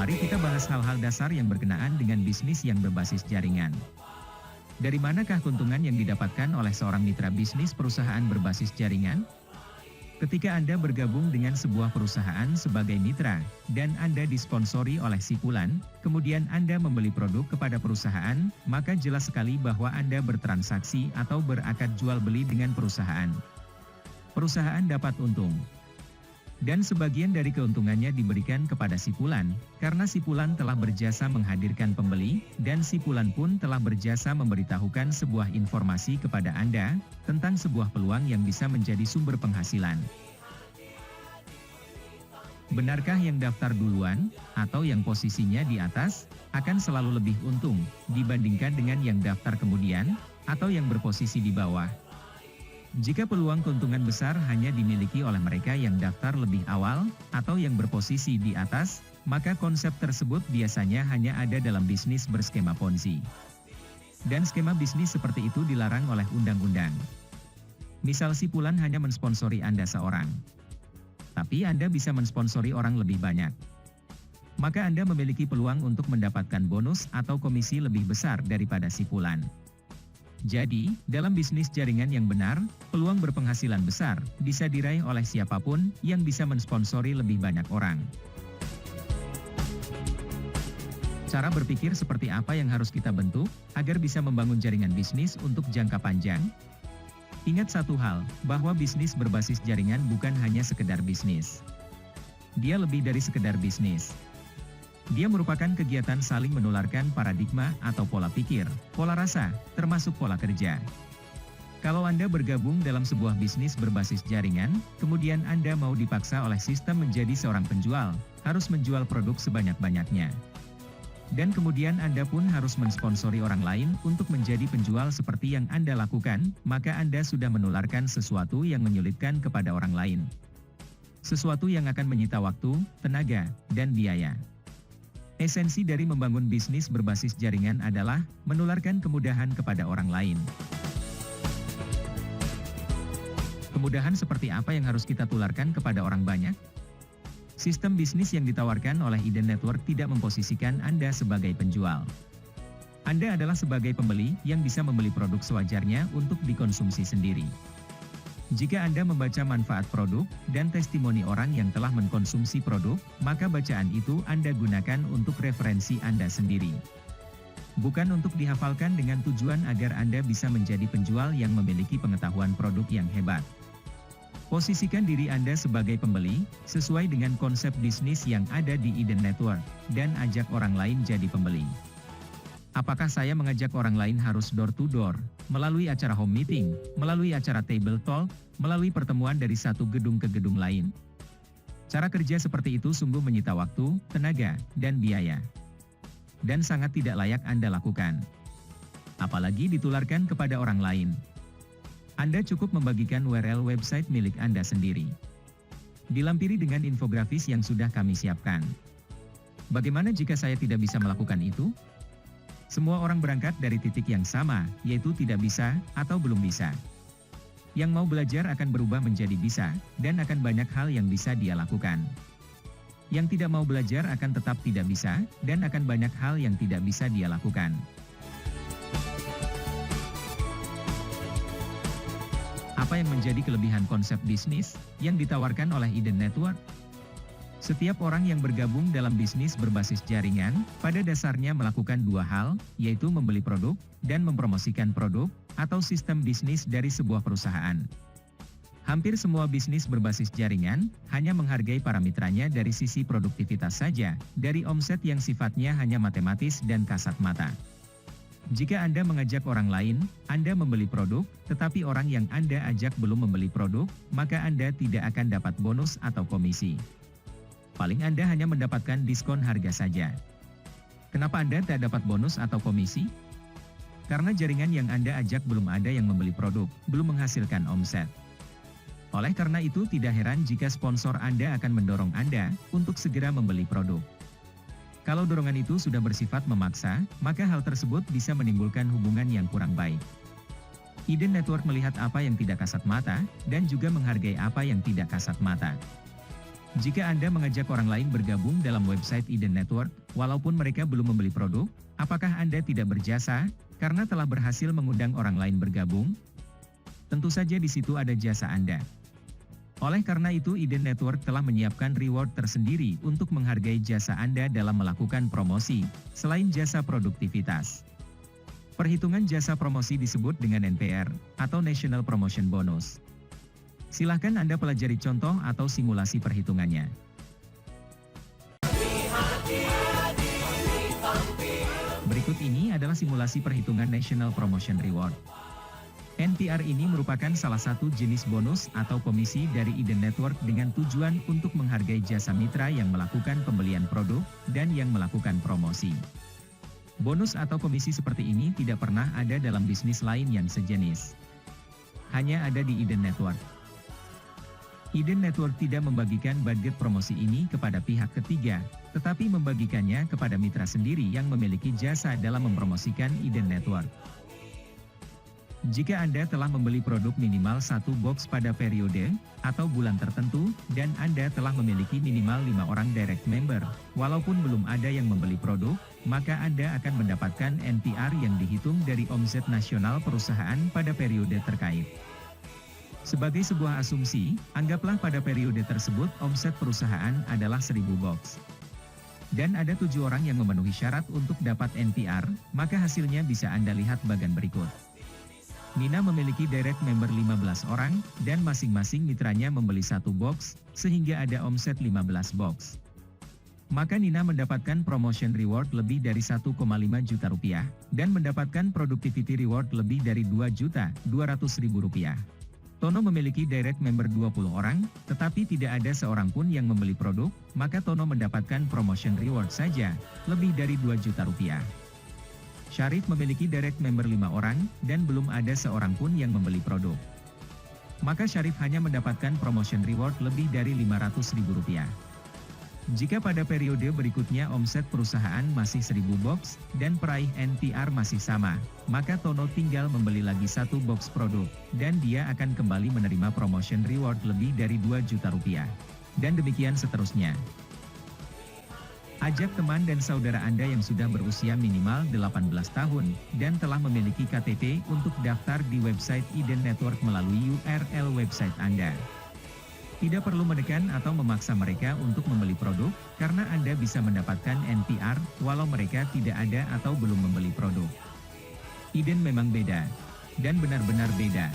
Mari kita bahas hal-hal dasar yang berkenaan dengan bisnis yang berbasis jaringan. Dari manakah keuntungan yang didapatkan oleh seorang mitra bisnis perusahaan berbasis jaringan? Ketika Anda bergabung dengan sebuah perusahaan sebagai mitra, dan Anda disponsori oleh si Fulan, kemudian Anda membeli produk kepada perusahaan, maka jelas sekali bahwa Anda bertransaksi atau berakad jual beli dengan perusahaan. Perusahaan dapat untung. Dan sebagian dari keuntungannya diberikan kepada si Fulan, karena si Fulan telah berjasa menghadirkan pembeli, dan si Fulan pun telah berjasa memberitahukan sebuah informasi kepada Anda, tentang sebuah peluang yang bisa menjadi sumber penghasilan. Benarkah yang daftar duluan, atau yang posisinya di atas, akan selalu lebih untung, dibandingkan dengan yang daftar kemudian, atau yang berposisi di bawah? Jika peluang keuntungan besar hanya dimiliki oleh mereka yang daftar lebih awal, atau yang berposisi di atas, maka konsep tersebut biasanya hanya ada dalam bisnis berskema Ponzi. Dan skema bisnis seperti itu dilarang oleh undang-undang. Misal si Fulan hanya mensponsori Anda seorang. Tapi Anda bisa mensponsori orang lebih banyak. Maka Anda memiliki peluang untuk mendapatkan bonus atau komisi lebih besar daripada si Fulan. Jadi, dalam bisnis jaringan yang benar, peluang berpenghasilan besar bisa diraih oleh siapapun yang bisa mensponsori lebih banyak orang. Cara berpikir seperti apa yang harus kita bentuk agar bisa membangun jaringan bisnis untuk jangka panjang? Ingat satu hal, bahwa bisnis berbasis jaringan bukan hanya sekedar bisnis. Dia lebih dari sekedar bisnis. Dia merupakan kegiatan saling menularkan paradigma atau pola pikir, pola rasa, termasuk pola kerja. Kalau Anda bergabung dalam sebuah bisnis berbasis jaringan, kemudian Anda mau dipaksa oleh sistem menjadi seorang penjual, harus menjual produk sebanyak-banyaknya. Dan kemudian Anda pun harus mensponsori orang lain untuk menjadi penjual seperti yang Anda lakukan, maka Anda sudah menularkan sesuatu yang menyulitkan kepada orang lain. Sesuatu yang akan menyita waktu, tenaga, dan biaya. Esensi dari membangun bisnis berbasis jaringan adalah menularkan kemudahan kepada orang lain. Kemudahan seperti apa yang harus kita tularkan kepada orang banyak? Sistem bisnis yang ditawarkan oleh Eden Network tidak memposisikan Anda sebagai penjual. Anda adalah sebagai pembeli yang bisa membeli produk sewajarnya untuk dikonsumsi sendiri. Jika Anda membaca manfaat produk, dan testimoni orang yang telah mengkonsumsi produk, maka bacaan itu Anda gunakan untuk referensi Anda sendiri. Bukan untuk dihafalkan dengan tujuan agar Anda bisa menjadi penjual yang memiliki pengetahuan produk yang hebat. Posisikan diri Anda sebagai pembeli, sesuai dengan konsep bisnis yang ada di Eden Network, dan ajak orang lain jadi pembeli. Apakah saya mengajak orang lain harus door to door, melalui acara home meeting, melalui acara table talk, melalui pertemuan dari satu gedung ke gedung lain? Cara kerja seperti itu sungguh menyita waktu, tenaga, dan biaya. Dan sangat tidak layak Anda lakukan. Apalagi ditularkan kepada orang lain. Anda cukup membagikan URL website milik Anda sendiri. Dilampiri dengan infografis yang sudah kami siapkan. Bagaimana jika saya tidak bisa melakukan itu? Semua orang berangkat dari titik yang sama, yaitu tidak bisa, atau belum bisa. Yang mau belajar akan berubah menjadi bisa, dan akan banyak hal yang bisa dia lakukan. Yang tidak mau belajar akan tetap tidak bisa, dan akan banyak hal yang tidak bisa dia lakukan. Apa yang menjadi kelebihan konsep bisnis yang ditawarkan oleh Eden Network? Setiap orang yang bergabung dalam bisnis berbasis jaringan, pada dasarnya melakukan dua hal, yaitu membeli produk, dan mempromosikan produk, atau sistem bisnis dari sebuah perusahaan. Hampir semua bisnis berbasis jaringan, hanya menghargai para mitranya dari sisi produktivitas saja, dari omset yang sifatnya hanya matematis dan kasat mata. Jika Anda mengajak orang lain, Anda membeli produk, tetapi orang yang Anda ajak belum membeli produk, maka Anda tidak akan dapat bonus atau komisi. Paling Anda hanya mendapatkan diskon harga saja. Kenapa Anda tak dapat bonus atau komisi? Karena jaringan yang Anda ajak belum ada yang membeli produk, belum menghasilkan omset. Oleh karena itu tidak heran jika sponsor Anda akan mendorong Anda untuk segera membeli produk. Kalau dorongan itu sudah bersifat memaksa, maka hal tersebut bisa menimbulkan hubungan yang kurang baik. Eden Network melihat apa yang tidak kasat mata, dan juga menghargai apa yang tidak kasat mata. Jika Anda mengajak orang lain bergabung dalam website Eden Network, walaupun mereka belum membeli produk, apakah Anda tidak berjasa karena telah berhasil mengundang orang lain bergabung? Tentu saja di situ ada jasa Anda. Oleh karena itu, Eden Network telah menyiapkan reward tersendiri untuk menghargai jasa Anda dalam melakukan promosi, selain jasa produktivitas. Perhitungan jasa promosi disebut dengan NPR, atau National Promotion Bonus. Silahkan Anda pelajari contoh atau simulasi perhitungannya. Berikut ini adalah simulasi perhitungan National Promotion Reward. NPR ini merupakan salah satu jenis bonus atau komisi dari Eden Network dengan tujuan untuk menghargai jasa mitra yang melakukan pembelian produk dan yang melakukan promosi. Bonus atau komisi seperti ini tidak pernah ada dalam bisnis lain yang sejenis. Hanya ada di Eden Network. Eden Network tidak membagikan budget promosi ini kepada pihak ketiga, tetapi membagikannya kepada mitra sendiri yang memiliki jasa dalam mempromosikan Eden Network. Jika Anda telah membeli produk minimal 1 box pada periode atau bulan tertentu, dan Anda telah memiliki minimal 5 orang direct member, walaupun belum ada yang membeli produk, maka Anda akan mendapatkan NPR yang dihitung dari omset nasional perusahaan pada periode terkait. Sebagai sebuah asumsi, anggaplah pada periode tersebut omset perusahaan adalah 1000 box. Dan ada 7 orang yang memenuhi syarat untuk dapat NPR, maka hasilnya bisa Anda lihat bagian berikut. Nina memiliki direct member 15 orang, dan masing-masing mitranya membeli 1 box, sehingga ada omset 15 box. Maka Nina mendapatkan promotion reward lebih dari 1,5 juta rupiah, dan mendapatkan productivity reward lebih dari 2.200.000 rupiah. Tono memiliki direct member 20 orang, tetapi tidak ada seorang pun yang membeli produk, maka Tono mendapatkan promotion reward saja, lebih dari 2 juta rupiah. Syarif memiliki direct member 5 orang, dan belum ada seorang pun yang membeli produk. Maka Syarif hanya mendapatkan promotion reward lebih dari 500.000 rupiah. Jika pada periode berikutnya omset perusahaan masih 1000 box, dan peraih NPR masih sama, maka Tono tinggal membeli lagi 1 box produk, dan dia akan kembali menerima promotion reward lebih dari 2 juta rupiah. Dan demikian seterusnya. Ajak teman dan saudara Anda yang sudah berusia minimal 18 tahun, dan telah memiliki KTP untuk daftar di website Eden Network melalui URL website Anda. Tidak perlu menekan atau memaksa mereka untuk membeli produk, karena Anda bisa mendapatkan NPR, walau mereka tidak ada atau belum membeli produk. Eden memang beda. Dan benar-benar beda.